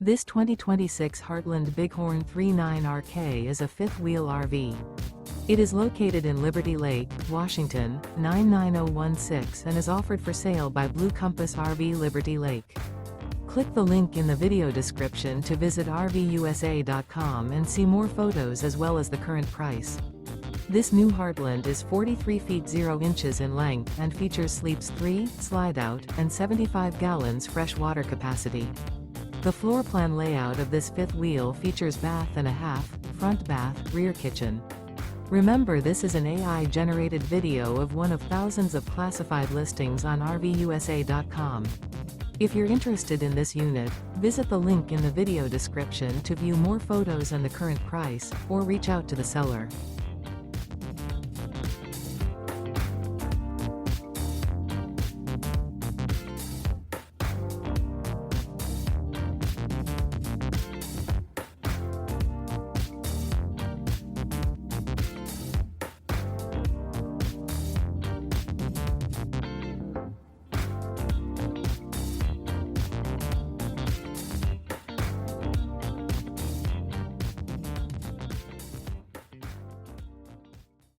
This 2026 Heartland Bighorn 39RK is a fifth-wheel RV. It is located in Liberty Lake, Washington, 99016 and is offered for sale by Blue Compass RV Liberty Lake. Click the link in the video description to visit RVUSA.com and see more photos as well as the current price. This new Heartland is 43 feet 0 inches in length and features sleeps 3, slide-out, and 75 gallons fresh water capacity. The floor plan layout of this fifth wheel features bath and a half, front bath, rear kitchen. Remember, this is an AI-generated video of one of thousands of classified listings on RVUSA.com. If you're interested in this unit, visit the link in the video description to view more photos and the current price, or reach out to the seller.